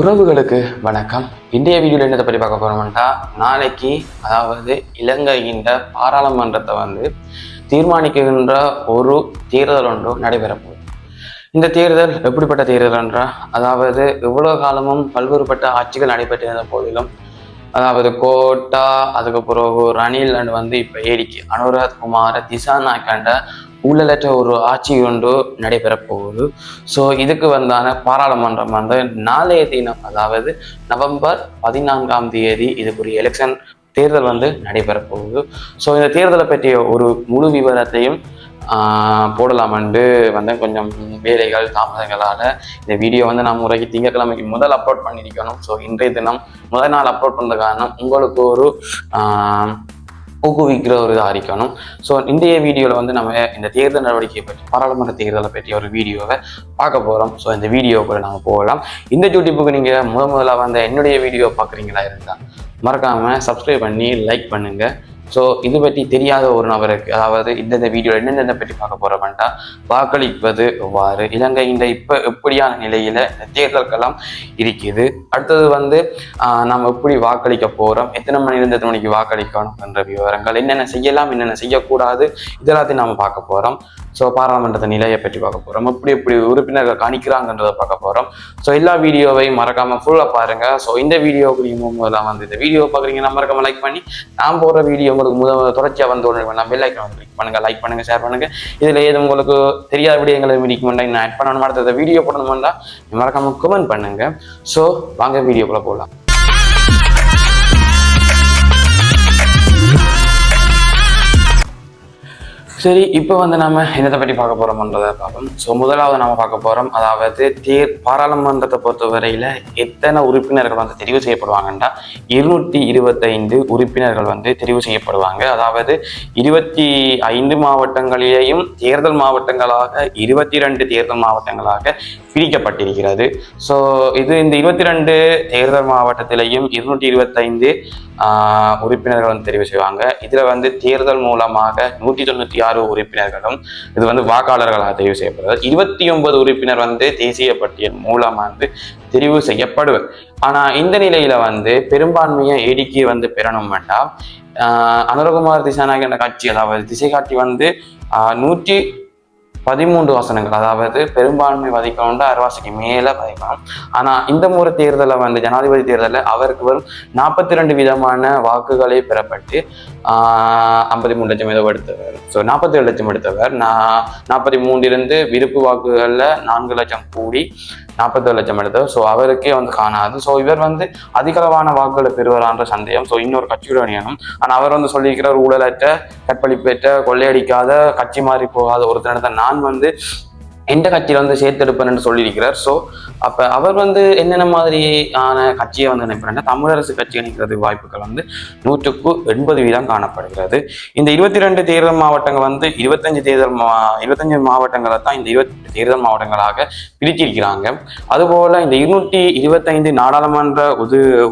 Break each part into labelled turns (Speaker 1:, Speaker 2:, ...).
Speaker 1: உறவுகளுக்கு வணக்கம். இன்றைய வீடியோவில் என்னத்தை பற்றி பார்க்க போகிறோம்னா, நாளைக்கு அதாவது இலங்கையின் பாராளுமன்றத்தை தீர்மானிக்கின்ற ஒரு தேர்தல் ஒன்று நடைபெறப்போகுது. இந்த தேர்தல் எப்படிப்பட்ட தேர்தல் என்றால், அதாவது இவ்வளவு காலமும் பல்வேறுபட்ட ஆட்சிகள் நடைபெற்றிருந்த போதிலும், அதாவது கோட்டா, அதுக்கு பிறகு ரணில் இப்போ ஏடிக்கு அனுரகுமார திசாநாயக்கண்ட ஊழலற்ற ஒரு ஆட்சி ஒன்று நடைபெறப் போகுது. ஸோ இதுக்கு பாராளுமன்றம் நாளைய தினம், அதாவது நவம்பர் 14 இதுக்குரிய எலெக்ஷன் தேர்தல் நடைபெறப் போகுது. ஸோ இந்த தேர்தலை பற்றிய ஒரு முழு விவரத்தையும் போடலாமண்டு கொஞ்சம் வேலைகள் தாமதங்களால் இந்த வீடியோ நான் முறைக்கு திங்கட்கிழமைக்கு முதல் அப்லோட் பண்ணியிருக்கணும். ஸோ இன்றைய தினம் முதல் நாள் அப்லோட் பண்ணுற காரணம் உங்களுக்கு ஒரு ஊக்குவிக்கிற ஒரு இதாக இருக்கணும். ஸோ இன்றைய வீடியோவில் நம்ம இந்த தேர்தல் நடவடிக்கையை பற்றி, பாராளுமன்ற தேர்தலை பற்றிய ஒரு வீடியோவை பார்க்க போகிறோம். ஸோ இந்த வீடியோக்குள்ள நம்ம போகலாம். இந்த யூடியூப்புக்கு நீங்கள் முதலாக என்னுடைய வீடியோ பார்க்குறீங்களா இருந்தால் மறக்காமல் சப்ஸ்கிரைப் பண்ணி லைக் பண்ணுங்கள். ஸோ இது பற்றி தெரியாத ஒரு நபருக்கு, அதாவது இந்த வீடியோவில் என்னென்ன பற்றி பார்க்க போகிறோம்னா, வாக்களிப்பது எவ்வாறு, இலங்கையின் இப்போ எப்படியான நிலையில் தேர்தல்களெல்லாம் இருக்குது, அடுத்தது நம்ம எப்படி வாக்களிக்க போகிறோம், எத்தனை மணிலேருந்து எத்தனை மணிக்கு வாக்களிக்கணும் என்ற விவரங்கள், என்னென்ன செய்யலாம் என்னென்ன செய்யக்கூடாது, இதெல்லாத்தையும் நம்ம பார்க்க போகிறோம். ஸோ பாராளுமன்றத்தை நிலையை பற்றி பார்க்க போகிறோம், எப்படி உறுப்பினர்கள் காணிக்கிறாங்கன்றதை பார்க்க போகிறோம். ஸோ எல்லா வீடியோவையும் மறக்காமல் ஃபுல்லாக பாருங்கள். ஸோ இந்த வீடியோவுக்கு நீங்கள் முதல்ல இந்த வீடியோ பார்க்குறீங்கன்னா மறக்காமல் லைக் பண்ணி, நான் போகிற வீடியோ உங்களுக்கு தொடர்ச்சியாக உடனே பெல் ஐக்கான் கிளிக் பண்ணுங்கள், லைக் பண்ணுங்கள், ஷேர் பண்ணுங்கள். இதில் ஏது உங்களுக்கு தெரியாத விடயங்களை முடிக்கணும்னா, நான் ஆட் பண்ணணும், அடுத்த வீடியோ போடணும்னா மறக்காமல் கமெண்ட் பண்ணுங்கள். ஸோ வாங்க வீடியோக்குள்ளே போகலாம். சரி, இப்போ நம்ம என்னத்தை பற்றி பார்க்க போகிறோம்ன்றதை பார்ப்போம். ஸோ முதலாவது நம்ம பார்க்க போகிறோம், அதாவது பாராளுமன்றத்தை பொறுத்த வரையில் எத்தனை உறுப்பினர்கள் தெரிவு செய்யப்படுவாங்கன்னா, 225 உறுப்பினர்கள் தெரிவு செய்யப்படுவாங்க. அதாவது 25 மாவட்டங்களிலேயும் தேர்தல் மாவட்டங்களாக 22 தேர்தல் மாவட்டங்களாக பிரிக்கப்பட்டிருக்கிறது. ஸோ இந்த 22 தேர்தல் மாவட்டத்திலையும் 225 உறுப்பினர்கள் தெரிவு செய்வாங்க. இதில் தேர்தல் மூலமாக 196 உறுப்பினர்களும் இது வாக்காளர்களாக தெரிவு செய்யப்படுவது. 29 உறுப்பினர் தேசிய பட்டியல் மூலம் தெரிவு செய்யப்படுவர். ஆனால் இந்த நிலையில பெரும்பான்மையை ஏடிக்கு பெறணும் வேண்டாம். அனுரகுமார திசாநாயக்க கட்சி, அதாவது திசை காட்டி 113 வசனங்கள், அதாவது பெரும்பான்மை வதிக்கணும், அரைவாசிக்கு மேலே வதிக்கணும். ஆனால் இந்த முறை தேர்தலில் ஜனாதிபதி தேர்தலில் அவருக்கு வரும் 42 விதமான வாக்குகளே பெறப்பட்டு 53 லட்சம் ஏதோ எடுத்தவர். ஸோ 47 லட்சம் எடுத்தவர். 43 விருப்பு வாக்குகளில் 4 லட்சம் கூடி 47 லட்சம் எடுத்தவர். ஸோ அவருக்கே காணாது. ஸோ இவர் அதிகளவான வாக்குகளை பெறுவாரான்ற சந்தேகம். ஸோ இன்னொரு கட்சியோட அணியணும். ஆனால் அவர் சொல்லியிருக்கிறார், ஊழலற்ற, கற்பழிப்பேற்ற, கொள்ளையடிக்காத, கட்சி மாறி போகாத ஒருத்தனத்தை நான் எந்த கட்சியில் சேர்த்தெடுப்பேன்னு சொல்லியிருக்கிறார். ஸோ அப்போ அவர் என்னென்ன மாதிரியான கட்சியை நினைப்பேன்னா, தமிழரசு கட்சி நினைக்கிறதுக்கு வாய்ப்புகள் 100% காணப்படுகிறது. இந்த 22 தேர்தல் மாவட்டங்கள் 25 மாவட்டங்களை தான் இந்த 28 தேர்தல் மாவட்டங்களாக பிரிச்சிருக்கிறாங்க. அதுபோல் இந்த 225 நாடாளுமன்ற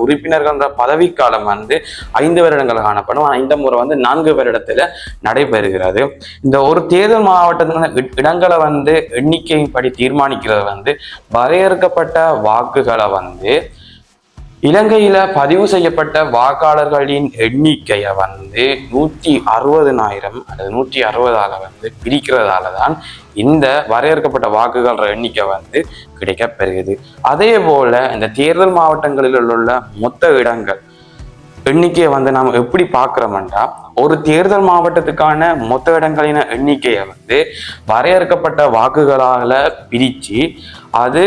Speaker 1: உறுப்பினர்கள் பதவிக்காலம் 5 வருடங்கள் காணப்படும். ஆனால் இந்த முறை 4 வருடத்தில் நடைபெறுகிறது. இந்த ஒரு தேர்தல் மாவட்டத்தில் இடங்களை எண்ணிக்கையின்படி தீர்மானிக்கிறது வரையறுக்கப்பட்ட வாக்குகளை இலங்கையில பதிவு செய்யப்பட்ட வாக்காளர்களின் எண்ணிக்கையை 160,000 அல்லது 160ஆக பிரிக்கிறதால தான் இந்த வரையறுக்கப்பட்ட வாக்குகள் எண்ணிக்கை கிடைக்கப்பெறுகிறது. அதே போல இந்த தேர்தல் மாவட்டங்களில் உள்ள மொத்த இடங்கள் எண்ணிக்கையை நாம் எப்படி பார்க்குறோம்னா, ஒரு தேர்தல் மாவட்டத்துக்கான மொத்த இடங்களின் எண்ணிக்கையை வரையறுக்கப்பட்ட வாக்குகளால் பிரித்து அதை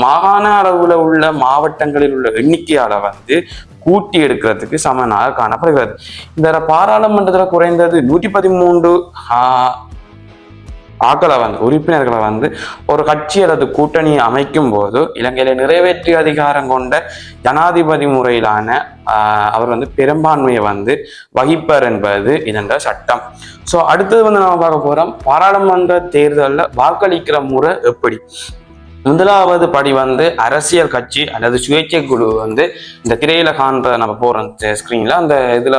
Speaker 1: மாகாண அளவில் உள்ள மாவட்டங்களில் உள்ள எண்ணிக்கையால் கூட்டி எடுக்கிறதுக்கு சமனாக காணப்படுகிறது. இந்த பாராளுமன்றத்தில் குறைந்தது 113 ஆக்களை உறுப்பினர்களை ஒரு கட்சி அல்லது கூட்டணி அமைக்கும் போது இலங்கையில நிறைவேற்று அதிகாரம் கொண்ட ஜனாதிபதி முறையிலான அவர் பெரும்பான்மையை வகிப்பார் என்பது இதென்ற சட்டம். ஸோ அடுத்தது நம்ம பார்க்க போறோம், பாராளுமன்ற தேர்தலில் வாக்களிக்கிற முறை எப்படி. முதலாவது படி அரசியல் கட்சி அல்லது சுயேட்சை குழு இந்த திரையில காண்ற நம்ம போறோம் ஸ்கிரீன்ல, அந்த இதுல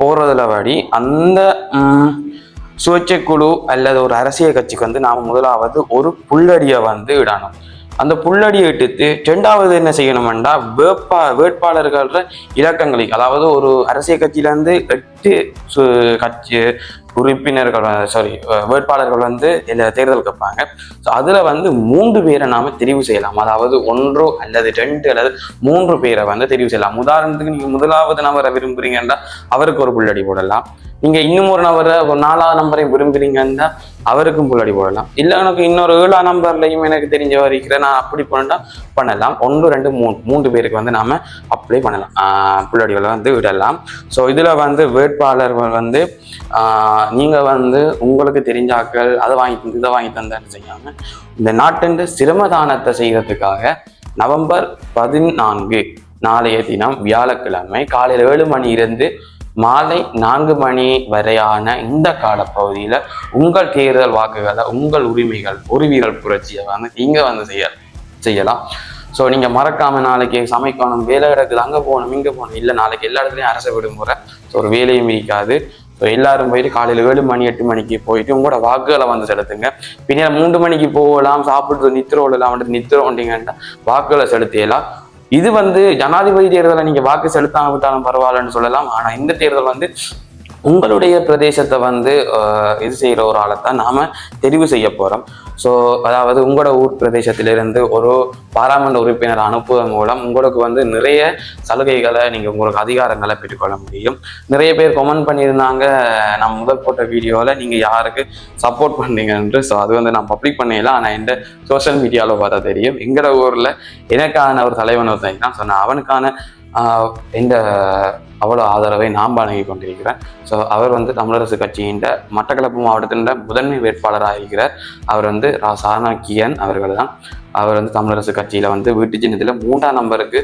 Speaker 1: போறதுல படி அந்த சுயேட்சை குழு அல்லது ஒரு அரசியல் கட்சிக்கு நாம் முதலாவது ஒரு புள்ளடியை இடணும். அந்த புள்ளடி எடுத்து இரண்டாவது என்ன செய்யணும்னா வேட்பாளர்கள் இலக்கங்களை, அதாவது ஒரு அரசியல் கட்சியில இருந்து 8 கட்சி உறுப்பினர்கள் வேட்பாளர்கள் வந்து தேர்தல் கேட்பாங்க. ஸோ அதில் வந்து 3 பேரை நாம தெரிவு செய்யலாம். அதாவது 1 அல்லது 2 அல்லது 3 பேரை வந்து தெரிவு செய்யலாம். உதாரணத்துக்கு நீங்க முதலாவது நபரை விரும்புறீங்கன்னா அவருக்கு ஒரு புள்ளடி போடலாம். நீங்க இன்னும் ஒரு நபரை 4ஆவது நம்பரை விரும்புறீங்கன்னா அவருக்கும் புள்ளடி போடலாம். இல்லை எனக்கு இன்னொரு 7ஆம் நம்பர்லையும் எனக்கு தெரிஞ்ச வரைக்கிறேன் நான் அப்படி பண்ணலாம். 1 2 3 பேருக்கு வந்து நாம அப்ளை பண்ணலாம், புள்ளடிகளை வந்து விடலாம். ஸோ இதுல வந்து வேட்பாளர்கள் வந்து நீங்க வந்து உங்களுக்கு தெரிஞ்சாக்கள் அதை வாங்கி இதை வாங்கி தந்தேன்னு செய்யாம இந்த நாட்டின் சிரமதானத்தை செய்யறதுக்காக நவம்பர் 14 நாளைய தினம் வியாழக்கிழமை காலையில் 7 மணியிலிருந்து மாலை 4 மணி வரையான இந்த காலப்பகுதியில உங்கள் தேர்தல் வாக்குகளை, உங்கள் உரிமைகள் புரட்சியை வந்து நீங்க வந்து செய்யலாம். ஸோ நீங்க மறக்காம நாளைக்கு சமைக்கணும், வேலை கிடக்குது, அங்கே போகணும் இங்கே போகணும், இல்லை நாளைக்கு எல்லா இடத்துலையும் அரசு விடுமுறை, ஸோ ஒரு வேலையும் இருக்காது. ஸோ எல்லாரும் போயிட்டு காலையில் 7 மணி 8 மணிக்கு போயிட்டு உங்களோட வாக்குகளை வந்து செலுத்துங்க. பின்னர் 3 மணிக்கு போகலாம், சாப்பிட்டு நித்திரோண்டிங்கன்னா வாக்குகளை செலுத்தியலாம். இது வந்து ஜனாதிபதி தேர்தலை நீங்க வாக்கு செலுத்தாம விட்டாலும் பரவாயில்லன்னு சொல்லலாம். ஆனா இந்த தேர்தல் வந்து உங்களுடைய பிரதேசத்தை வந்து இது செய்கிற ஒரு ஆளைத்தான் நாம தெரிவு செய்ய போறோம். ஸோ அதாவது உங்களோட ஊர் பிரதேசத்திலிருந்து ஒரு பாராளுமன்ற உறுப்பினர் அனுப்புவதன் மூலம் உங்களுக்கு வந்து நிறைய சலுகைகளை உங்களுக்கு அதிகாரங்களை பெற்றுக்கொள்ள முடியும். நிறைய பேர் கமெண்ட் பண்ணியிருந்தாங்க நான் முதல் போட்ட வீடியோவில் நீங்கள் யாருக்கு சப்போர்ட் பண்ணீங்கன்று. ஸோ அது வந்து நான் பப்ளிக் பண்ணல, ஆனால் எந்த சோஷியல் மீடியாவில் பார்த்தா தெரியும். எங்களோட ஊரில் எனக்கான ஒரு தலைவன் ஒருத்தன் தான். ஸோ நான் அவனுக்கான இந்த அவ்வளோ ஆதரவை நான் வழங்கி கொண்டிருக்கிறேன். ஸோ அவர் வந்து தமிழரசு கட்சியின் மட்டக்களப்பு மாவட்டத்தின் முதன்மை வேட்பாளராக இருக்கிறார். அவர் வந்து சாணக்கியன் அவர்கள் தான். அவர் வந்து தமிழரசு கட்சியில் வந்து வீட்டு சின்னத்தில் 3ஆம் நம்பருக்கு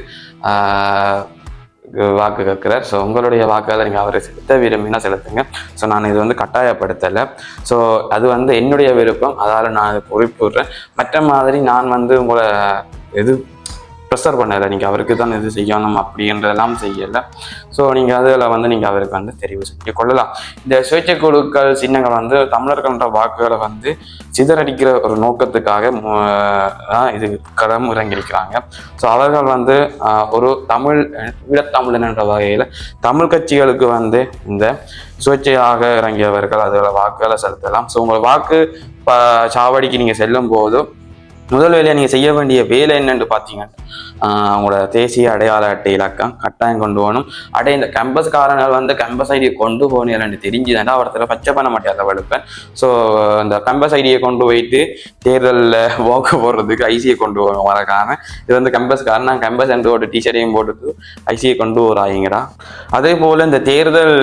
Speaker 1: வாக்கு கேட்கிறார். ஸோ உங்களுடைய வாக்குகளை நீங்கள் அவரை செலுத்த விரும்பினா செலுத்துங்க. ஸோ நான் இது வந்து கட்டாயப்படுத்தலை. ஸோ அது வந்து என்னுடைய விருப்பம், அதால் நான் அதை குறிப்பிடுறேன். மற்ற மாதிரி நான் வந்து உங்களை ப்ரெஷர் பண்ணலை, நீங்கள் அவருக்கு தான் இது செய்யணும் அப்படின்றதெல்லாம் செய்யலை. ஸோ நீங்கள் அதில் வந்து நீங்கள் அவருக்கு வந்து தெரிவு செய்ய கொள்ளலாம். இந்த சுயேட்சை குழுக்கள் சின்னங்கள் வந்து தமிழர்கள்ன்ற வாக்குகளை வந்து சிதறடிக்கிற ஒரு நோக்கத்துக்காக இது களம் இறங்கியிருக்கிறாங்க. ஸோ அவர்கள் வந்து ஒரு ஈழத்தமிழன் என்ற வகையில் தமிழ் கட்சிகளுக்கு வந்து இந்த சுயேட்சையாக இறங்கியவர்கள் அதில் வாக்குகளை செலுத்தலாம். ஸோ உங்கள் வாக்கு சாவடிக்கு நீங்கள் செல்லும் போது முதல் வேலையை நீங்கள் செய்ய வேண்டிய வேலை என்னன்னு பார்த்தீங்கன்னா உங்களோட தேசிய அடையாள அட்டை இலக்கம் கட்டாயம் கொண்டு போகணும். இந்த கேம்பஸ்காரங்கள் வந்து கேம்பஸ் ஐடியை கொண்டு போகணும்னு தெரிஞ்சுதாண்டா ஒருத்தர் பச்சை பண்ண மாட்டேன் வெளுப்பேன். ஸோ இந்த கேம்பஸ் ஐடியை கொண்டு போயிட்டு தேர்தலில் வாக்கு போடுறதுக்கு ஐசியை கொண்டு போகணும் மறக்காம. இது வந்து கேம்பஸ்காரன் நான் கேம்பஸ் என்று ஒரு டிஷர்ட்டையும் போட்டுட்டு ஐசியை கொண்டு போகிறாங்கடா. அதே போல் இந்த தேர்தல்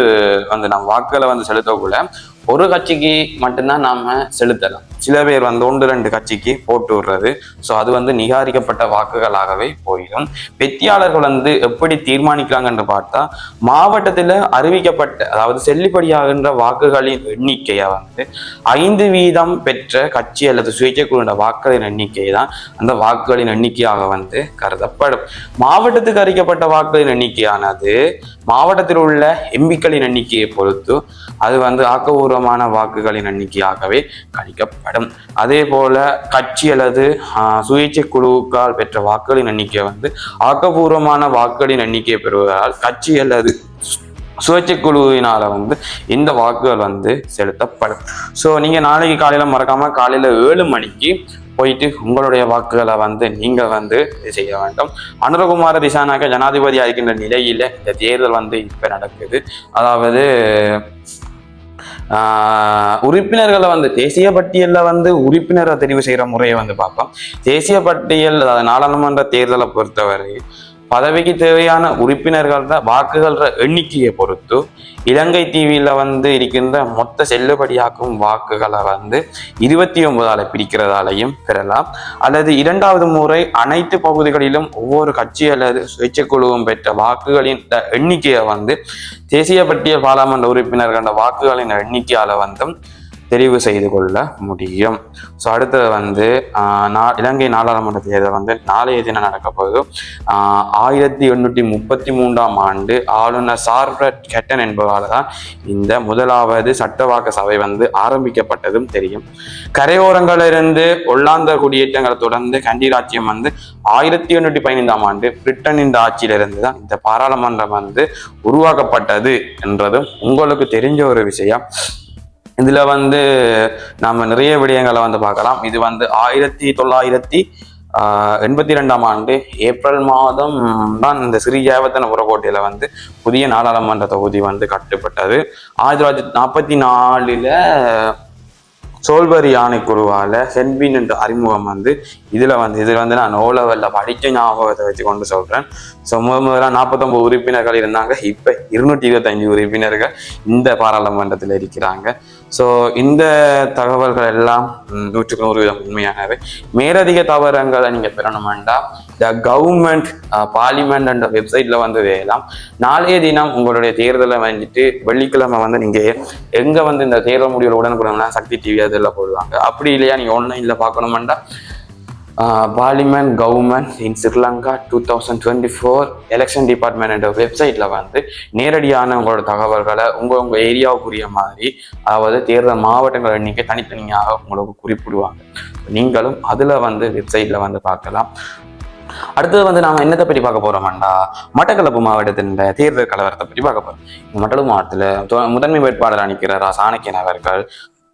Speaker 1: வந்து நம்ம வாக்குகளை வந்து செலுத்தக்குள்ள ஒரு கட்சிக்கு மட்டும்தான் நாம செலுத்தலாம். சில பேர் வந்து 1-2 கட்சிக்கு போட்டு விடுறது. ஸோ அது வந்து நிகாரிக்கப்பட்ட வாக்குகளாகவே போயிடும். வெற்றியாளர்கள் வந்து எப்படி தீர்மானிக்கிறாங்கன்னு பார்த்தா மாவட்டத்தில் அறிவிக்கப்பட்ட, அதாவது செல்லுபடியாகின்ற வாக்குகளின் எண்ணிக்கையை வந்து 5% பெற்ற கட்சி அல்லது சுயேட்சை குழுவின் வாக்குகளின் எண்ணிக்கை தான் அந்த வாக்குகளின் எண்ணிக்கையாக வந்து கருதப்படும். மாவட்டத்துக்கு அறிவிக்கப்பட்ட வாக்குகளின் எண்ணிக்கையானது மாவட்டத்தில் உள்ள எம்பிக்களின் எண்ணிக்கையை பொறுத்து அது வந்து ஆக்கபூர்வமான வாக்குகளின் எண்ணிக்கையாகவே கணிக்கப்படும். அதே போல கட்சி அல்லது சுயேட்சை குழுக்கள் பெற்ற வாக்குகளின் எண்ணிக்கை வந்து ஆக்கபூர்வமான வாக்குகளின் எண்ணிக்கையை பெறுவதால் கட்சி அல்லது சுயேட்சை குழுவினால வந்து இந்த வாக்குகள் வந்து செலுத்தப்படும். ஸோ நீங்க நாளைக்கு காலையில மறக்காம காலையில 7 மணிக்கு போயிட்டு உங்களுடைய வாக்குகளை வந்து நீங்க வந்து செய்ய வேண்டும். அனுரகுமார திசாநாயக்க ஜனாதிபதியாக இருக்கின்ற நிலையில இந்த தேர்தல் வந்து இப்ப நடக்குது. அதாவது உறுப்பினர்களை வந்து தேசிய பட்டியல்ல வந்து உறுப்பினரை தெரிவு செய்யற முறையை வந்து பார்ப்போம். தேசிய பட்டியல் நாடாளுமன்ற தேர்தலை பொறுத்தவரை பதவிக்கு தேவையான உறுப்பினர்கள வாக்குகள எண்ணிக்கையை பொறுத்து இலங்கை தீவில வந்து இருக்கின்ற மொத்த செல்லுபடியாக்கும் வாக்குகளை வந்து 29 பிரிக்கிறதாலையும் பெறலாம். அல்லது 2வது முறை அனைத்து பகுதிகளிலும் ஒவ்வொரு கட்சி அல்லது சுயேட்சை குழுவும் பெற்ற வாக்குகளின் எண்ணிக்கையை வந்து தேசிய பட்டியல் பாராளுமன்ற உறுப்பினர்கள் வாக்குகளின் எண்ணிக்கையால வந்து தெரிவு செய்து கொள்ள முடியும். ஸோ அடுத்தது வந்து இலங்கை நாடாளுமன்ற தேர்தல் வந்து நாளைய தினம் நடக்க போகுது. 1833ஆம் ஆண்டு ஆளுநர் சார்லட் கெட்டன் என்பவரால் தான் இந்த முதலாவது சட்டவாக்க சபை வந்து ஆரம்பிக்கப்பட்டதும் தெரியும். கரையோரங்களிலிருந்து ஒல்லாந்த குடியேற்றங்களை தொடர்ந்து கண்டி ராஜ்யம் வந்து 1815ஆம் ஆண்டு பிரிட்டனின் ஆட்சியிலிருந்து தான் இந்த பாராளுமன்றம் வந்து உருவாக்கப்பட்டது என்றதும் உங்களுக்கு தெரிஞ்ச ஒரு விஷயம். இதுல வந்து நம்ம நிறைய விடயங்களை வந்து பார்க்கலாம். இது வந்து 1982ஆம் ஆண்டு ஏப்ரல் மாதம் தான் இந்த ஸ்ரீஜெயவர்தன புறக்கோட்டையில வந்து புதிய நாடாளுமன்ற தொகுதி வந்து கட்டப்பட்டது. 1944 சோல்பரி யானைக்குழுவால சென்பின் என்ற அறிமுகம் வந்து இதுல வந்து நான் ஓ லெவல்ல படிச்ச ஞாபகத்தை வச்சு கொண்டு சொல்றேன். ஸோ முதல்ல 49 உறுப்பினர்கள் இருந்தாங்க. இப்ப 225 உறுப்பினர்கள் இந்த பாராளுமன்றத்தில் இருக்கிறாங்க. ஸோ இந்த தகவல்கள் எல்லாம் 100% உண்மையானவை. மேலதிக தகவல்களை நீங்க பெறணுமெண்டா த கவர்மெண்ட் பார்லிமெண்ட் என்ற வெப்சைட்ல வந்து வேலாம். நாளைய தினம் உங்களுடைய தேர்தலை வந்துட்டு வெள்ளிக்கிழமை வந்து நீங்க எங்க வந்து இந்த தேர்தல் முடிவுகள் உடனுக்குடனா சக்தி டிவி அதெல்லாம் போடுவாங்க. அப்படி இல்லையா நீங்க ஆன்லைன்ல பார்க்கணுமெண்டா பார்லிமெண்ட் கவர்மெண்ட் இன் ஸ்ரீலங்கா 2024 எலெக்ஷன் டிபார்ட்மெண்ட் என்ற வெப்சைட்ல வந்து நேரடியான உங்களோட தகவல்களை உங்க ஏரியாவுக்குரிய மாதிரி, அதாவது தேர்தல் மாவட்டங்கள் எண்ணிக்கை தனித்தனியாக உங்களுக்கு குறிப்பிடுவாங்க. நீங்களும் அதுல வந்து வெப்சைட்ல வந்து பார்க்கலாம். அடுத்தது வந்து நாம என்னத்தை பற்றி பார்க்க போறோம்டா, மட்டக்களப்பு மாவட்டத்தின் தேர்தல் கலவரத்தை பற்றி பார்க்க போறோம். மட்டக்களப்பு மாவட்டத்தில் முதன்மை வேட்பாளர் அணிக்கிற சாணக்கியன் அவர்கள்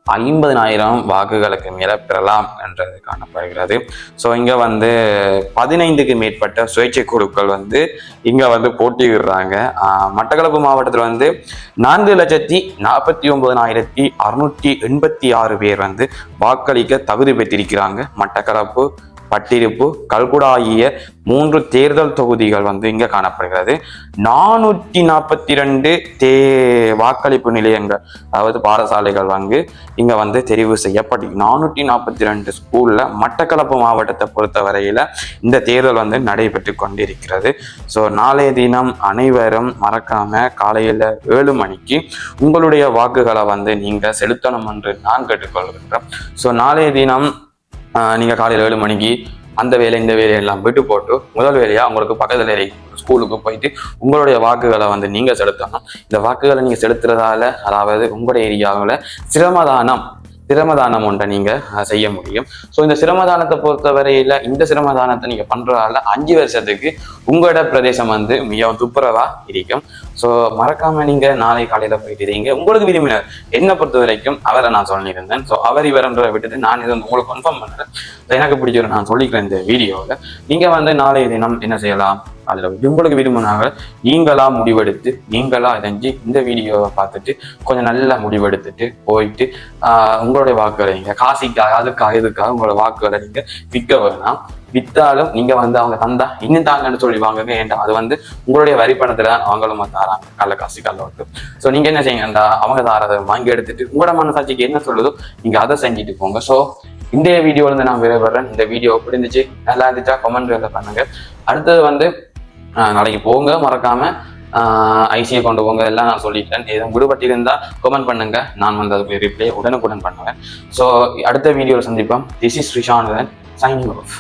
Speaker 1: 50,000 வாக்குகளுக்கு மேல பெறலாம் என்றது காணப்படுகிறது. ஸோ இங்க வந்து 15க்கு மேற்பட்ட சுயேட்சை குழுக்கள் வந்து இங்க வந்து போட்டியிடுறாங்க. மட்டக்களப்பு மாவட்டத்தில் வந்து 4,49,686 பேர் வந்து வாக்களிக்க தகுதி பெற்றிருக்கிறாங்க. மட்டக்களப்பு, பட்டிருப்பு, கல்குடா ஆகிய 3 தேர்தல் தொகுதிகள் வந்து இங்க காணப்படுகிறது. 442 வாக்களிப்பு நிலையங்கள், அதாவது பாடசாலைகள் வந்து இங்க வந்து தெரிவு செய்யப்பட்டு 442 ஸ்கூல்ல மட்டக்களப்பு மாவட்டத்தை பொறுத்த வரையில இந்த தேர்தல் வந்து நடைபெற்று கொண்டிருக்கிறது. ஸோ நாளைய தினம் அனைவரும் மறக்காம காலையில 7 மணிக்கு உங்களுடைய வாக்குகளை வந்து நீங்க செலுத்தணும் என்று நான் கேட்டுக்கொள்கின்றேன். ஸோ நாளைய தினம் நீங்க காலையில் 7 மணிக்கு அந்த வேலை இந்த வேலையெல்லாம் விட்டு போட்டு முதல் வேலையா உங்களுக்கு பக்கத்துல ஸ்கூலுக்கு போயிட்டு உங்களுடைய வாக்குகளை வந்து நீங்க செலுத்தணும். இந்த வாக்குகளை நீங்க செலுத்துறதால, அதாவது உங்களுடைய ஏரியாவில் சிரமதானம் ஒன்றை நீங்க செய்ய முடியும். ஸோ இந்த சிரமதானத்தை பொறுத்தவரையில இந்த சிரமதானத்தை நீங்க பண்றதால 5 வருஷத்துக்கு உங்களோட பிரதேசம் வந்து மிகவும் துப்புரவா இருக்கும். ஸோ மறக்காம நீங்க நாளை காலையில போயிட்டு உங்களுக்கு விரும்பினர் என்னை பொறுத்த வரைக்கும் அவரை நான் சொல்லியிருந்தேன். ஸோ அவர் இவரன்றதை விட்டுட்டு நான் இதை உங்களுக்கு கன்ஃபார்ம் பண்ணுறேன். எனக்கு பிடிச்ச நான் சொல்லிக்கிறேன் இந்த வீடியோவில். நீங்க வந்து நாளைய தினம் என்ன செய்யலாம், அதில் உங்களுக்கு விரும்பினாங்க நீங்களா முடிவெடுத்து நீங்களா இறங்கி இந்த வீடியோவை பார்த்துட்டு கொஞ்சம் நல்லா முடிவெடுத்துட்டு போயிட்டு உங்களுடைய வாக்குகளை நீங்க காசிக்காக அதுக்காக இதுக்காக உங்களோட வாக்குகளை நீங்க விற்க வேணாம். வித்தாலும் நீங்க வந்து அவங்க தந்தா இன்னும் தாங்கன்னு சொல்லி வாங்குங்க. ஏன்டா அது வந்து உங்களுடைய வரி பணத்துல தான் அவங்களும் தாராங்க, கள்ள காசு கல்லோட்டு. ஸோ நீங்க என்ன செய்யுங்கண்டா, அவங்க தாரதை வாங்கி எடுத்துட்டு உங்களோட மனசாட்சிக்கு என்ன சொல்லுதோ நீங்க அதை செஞ்சுட்டு போங்க. ஸோ இந்த வீடியோல இருந்து நான் விரைவறேன். இந்த வீடியோ எப்படி இருந்துச்சு, நல்லா இருந்துச்சா கமெண்ட்ல பண்ணுங்க. அடுத்தது வந்து நாளைக்கு போங்க, மறக்காம ஐசியை கொண்டு போங்க, எல்லாம் நான் சொல்லிட்டேன். எதுவும் விடுபட்டிருந்தா கமெண்ட் பண்ணுங்க, நான் வந்து அதுக்கு ரிப்ளை உடனுக்குடன் பண்ணுவேன். ஸோ அடுத்த வீடியோவில் சந்திப்போம். This is Rishan signing off.